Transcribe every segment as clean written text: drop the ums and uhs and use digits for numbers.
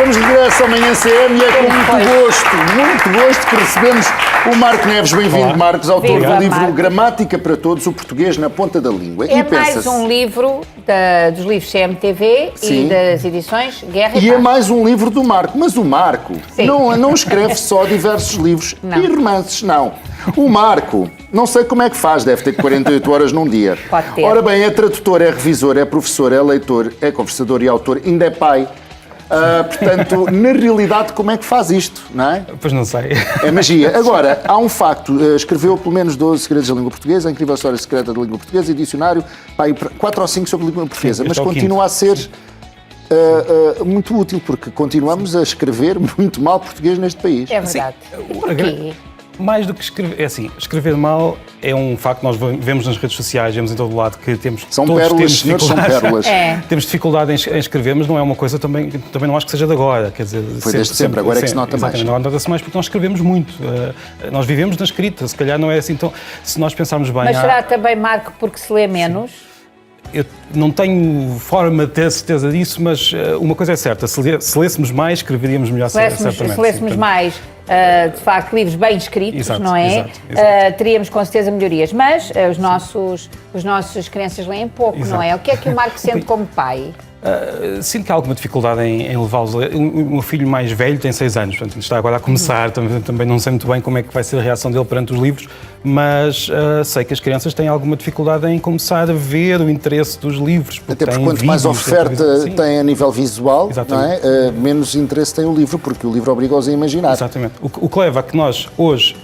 Estamos de regresso amanhã CM e é com muito gosto que recebemos o Marco Neves. Bem-vindo, Marcos, autor do livro Marco. Gramática para Todos, o português na ponta da língua. É mais um livro dos livros CMTV e das edições Guerra e e é Paz. mais um livro do Marco. Mas o Marco não escreve só diversos livros e romances, não. O Marco, não sei como é que faz, deve ter 48 horas num dia. Pode ter. Ora bem, é tradutor, é revisor, é professor, é leitor, é conversador e autor, ainda é pai. Portanto, na realidade, como é que faz isto, não é? Pois não sei. É magia. Agora, há um facto. Escreveu pelo menos 12 segredos da língua portuguesa, a incrível história secreta da língua portuguesa e dicionário, 4 ou 5 sobre a língua portuguesa. Sim, mas este é o continua quinto. a ser muito útil, porque continuamos a escrever muito mal português neste país. É verdade. E porquê? Mais do que escrever, é assim, escrever mal é um facto, nós vemos nas redes sociais, vemos em todo o lado que temos São todos pérolas, temos senhores, são dificuldades. pérolas. É. Temos dificuldade em escrever, mas não é uma coisa também não acho que seja de agora, quer dizer, Foi desde sempre, agora é que se nota mais. Exatamente, agora nota-se mais porque nós escrevemos muito. Nós vivemos na escrita, se calhar não é assim, então, se nós pensarmos bem... Mas será também, Marco, porque se lê menos? Eu não tenho forma de ter certeza disso, mas uma coisa é certa, se lêssemos mais, escreveríamos melhor, certamente. Se lêssemos mais, de facto, livros bem escritos, Exato, não é? exato. Teríamos com certeza melhorias. Mas os nossos crianças leem pouco, Exato. não é? O que é que o Marco sente como pai? Sinto que há alguma dificuldade em levá-los a ler. O meu filho mais velho tem 6 anos, portanto está agora a começar, também não sei muito bem como é que vai ser a reação dele perante os livros, mas sei que as crianças têm alguma dificuldade em começar a ver o interesse dos livros. Até porque quanto mais oferta tem a nível visual, não é? Menos interesse tem o livro, porque o livro obriga-os a imaginar. Exatamente. O que leva a que nós, hoje,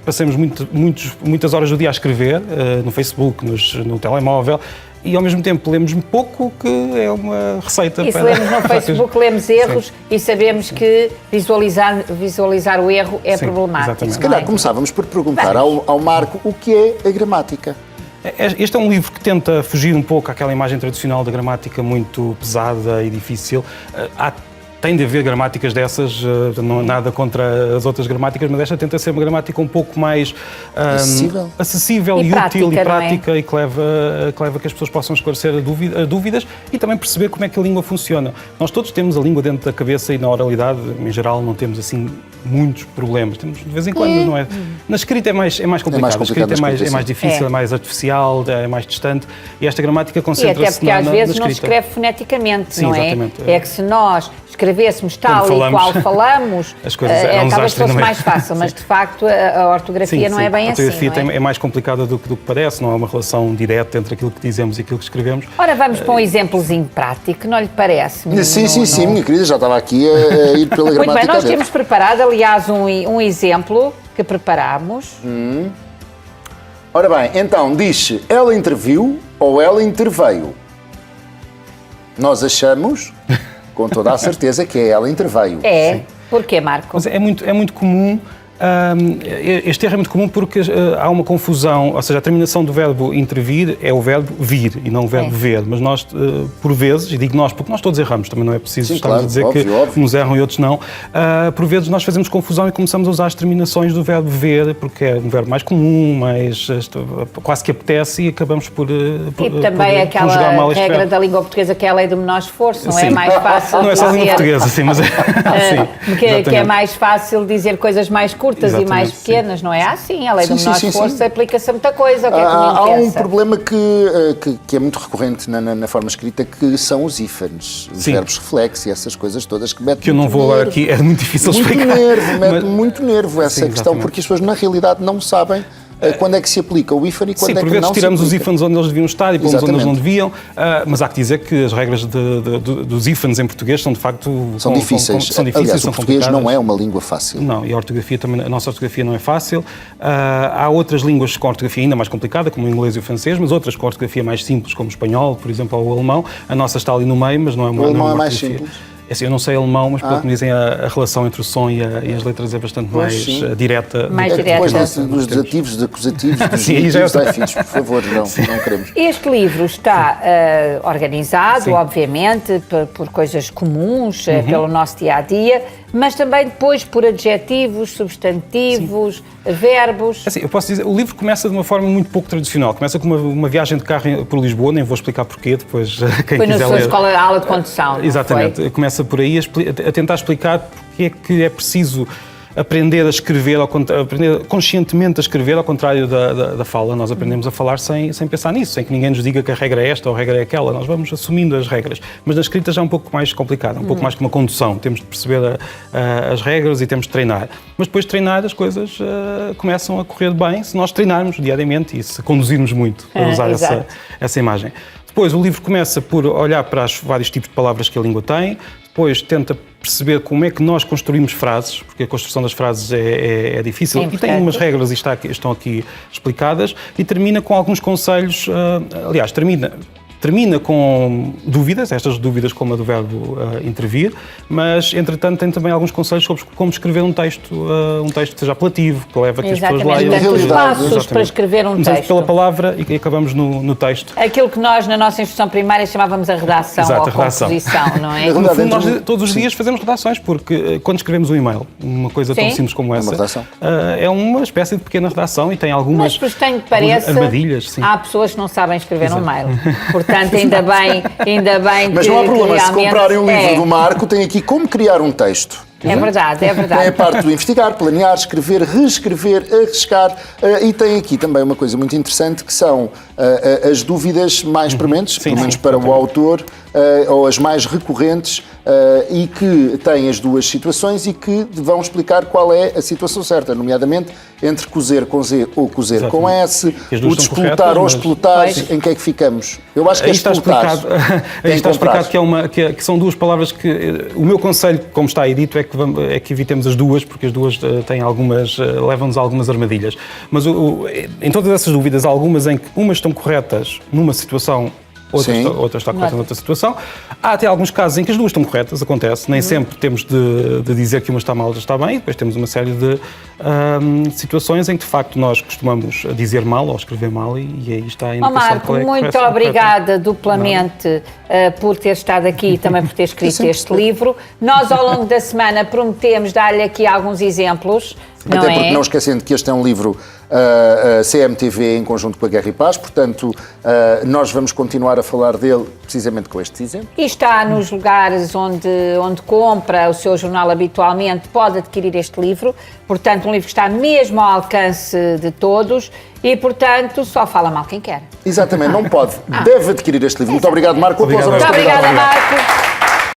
passemos muitas horas do dia a escrever, no Facebook, no telemóvel, e ao mesmo tempo lemos pouco, que é uma receita E se lemos no Facebook, lemos erros e sabemos que visualizar o erro é problemático. Exatamente. Se calhar começávamos por perguntar ao Marco o que é a gramática. Este é um livro que tenta fugir um pouco àquela imagem tradicional da gramática muito pesada e difícil. Tem de haver gramáticas dessas, não há nada contra as outras gramáticas, mas esta tenta ser uma gramática um pouco mais acessível e útil e prática, e que leva que as pessoas possam esclarecer dúvidas e também perceber como é que a língua funciona. Nós todos temos a língua dentro da cabeça e na oralidade, em geral, não temos assim muitos problemas. Temos de vez em quando, não é? Na escrita é mais complicado. A escrita é mais difícil, é mais artificial, é mais distante, e esta gramática concentra-se na escrita. E até porque às vezes não se escreve foneticamente, não é? Exatamente. É que se nós escrevêssemos tal e qual falamos, acaba se fosse mais fácil, mas de facto a ortografia não é bem assim. A ortografia é mais complicada do que parece, não há uma relação direta entre aquilo que dizemos e aquilo que escrevemos. Ora, vamos para um exemplozinho prático, não lhe parece? Sim, minha querida, já estava aqui a ir pela gramática. Muito bem, nós temos preparado, aliás, um exemplo que preparámos. Ora bem, então diz-se, ela interviu ou ela interveio? Nós achamos, com toda a certeza, que é ela interveio. É. Porquê, Marco? Mas é muito comum. Este erro é muito comum porque há uma confusão, ou seja, a terminação do verbo intervir é o verbo vir e não o verbo ver, mas nós, por vezes, e digo nós porque nós todos erramos, também não é preciso estarmos a dizer que uns erram e outros não, por vezes nós fazemos confusão e começamos a usar as terminações do verbo ver, porque é um verbo mais comum, quase que apetece, e acabamos por também aquela regra da língua portuguesa que é a lei do menor esforço, não é mais fácil não é só a língua portuguesa, sim, mas que é mais fácil dizer coisas mais curtas e mais pequenas, não é? Sim, a lei do menor esforço aplica-se a muita coisa. O que é que há um problema que é muito recorrente na forma escrita, que são os hífenes, os verbos reflexos e essas coisas todas que metem. Que eu não vou agora aqui, é muito difícil explicar. Mete muito nervo essa questão, porque as pessoas na realidade não sabem quando é que se aplica o hífen e quando é que não se aplica. Sim, por vezes tiramos os hífens onde eles deviam estar e pomos onde eles não deviam, mas há que dizer que as regras dos hífens em português são de facto são difíceis. Aliás, o português não é uma língua fácil. Não, e a ortografia também, a nossa ortografia não é fácil. Há outras línguas com ortografia ainda mais complicada, como o inglês e o francês, mas outras com ortografia mais simples, como o espanhol, por exemplo, ou o alemão. A nossa está ali no meio, mas não é uma ortografia. O alemão é mais ortografia. simples. Assim, eu não sei alemão, mas pelo que me dizem, a relação entre o som e as letras é bastante mais direta. Mais direta. Depois dos dativos, dos acusativos, dos infinitivos, por favor, não queremos. Este livro está organizado, obviamente, por coisas comuns, pelo nosso dia-a-dia, mas também depois por adjetivos, substantivos, verbos. Assim, eu posso dizer, o livro começa de uma forma muito pouco tradicional. Começa com uma viagem de carro por Lisboa, nem vou explicar porquê, depois quem foi quiser ler. Foi na sua escola, a aula de condução, Exatamente. Começa por aí a tentar explicar porque é que é preciso aprender a escrever, aprender conscientemente a escrever, ao contrário da fala. Nós aprendemos a falar sem pensar nisso, sem que ninguém nos diga que a regra é esta ou a regra é aquela. Nós vamos assumindo as regras. Mas na escrita já é um pouco mais complicado, um pouco mais que uma condução. Temos de perceber as regras e temos de treinar. Mas depois de treinar, as coisas começam a correr bem se nós treinarmos diariamente e se conduzirmos muito a usar essa imagem. Depois o livro começa por olhar para os vários tipos de palavras que a língua tem, depois tenta perceber como é que nós construímos frases, porque a construção das frases é difícil, e tem umas regras e estão aqui explicadas, e termina com alguns conselhos, aliás, termina com dúvidas, estas dúvidas como a do verbo intervir, mas, entretanto, tem também alguns conselhos sobre como escrever um texto que seja apelativo, que leva a que as pessoas leiam. Exatamente, passos para escrever um texto. Pela palavra e acabamos no texto. Aquilo que nós, na nossa instrução primária, chamávamos a redação ou a composição, não é? No fundo, nós todos os dias fazemos redações, porque quando escrevemos um e-mail, uma coisa tão simples como essa, é uma espécie de pequena redação e tem algumas armadilhas. Sim. Há pessoas que não sabem escrever um e-mail. Portanto, ainda bem mas não há problema, se comprarem um livro do Marco, tem aqui como criar um texto. É verdade, é verdade. Tem a parte do investigar, planear, escrever, reescrever, arriscar, e tem aqui também uma coisa muito interessante que são as dúvidas mais prementes, pelo menos para o autor, ou as mais recorrentes, e que têm as duas situações e que vão explicar qual é a situação certa, nomeadamente entre cozer com Z ou cozer com S, o desplotar ou explotar, em que é que ficamos? Eu acho que é explotar. Aí está explicado que são duas palavras que o meu conselho, como está aí dito, é que evitemos as duas, porque as duas têm levam-nos a algumas armadilhas. Mas em todas essas dúvidas, há algumas em que umas estão corretas numa situação, outra está correta noutra situação. Há até alguns casos em que as duas estão corretas, acontece. Nem sempre temos de dizer que uma está mal, outra está bem. E depois temos uma série de situações em que, de facto, nós costumamos dizer mal ou escrever mal, e aí está a indicação. Marco, muito obrigada duplamente por ter estado aqui e também por ter escrito este livro. Nós, ao longo da semana, prometemos dar-lhe aqui alguns exemplos. Até porque, não esquecendo que este é um livro CMTV em conjunto com a Guerra e Paz, portanto, nós vamos continuar a falar dele precisamente com estes exemplos. E está nos lugares onde compra o seu jornal habitualmente, pode adquirir este livro, portanto, um livro que está mesmo ao alcance de todos e, portanto, só fala mal quem quer. Exatamente, não pode, deve adquirir este livro. Muito obrigado, Marco. Muito obrigada, Marco.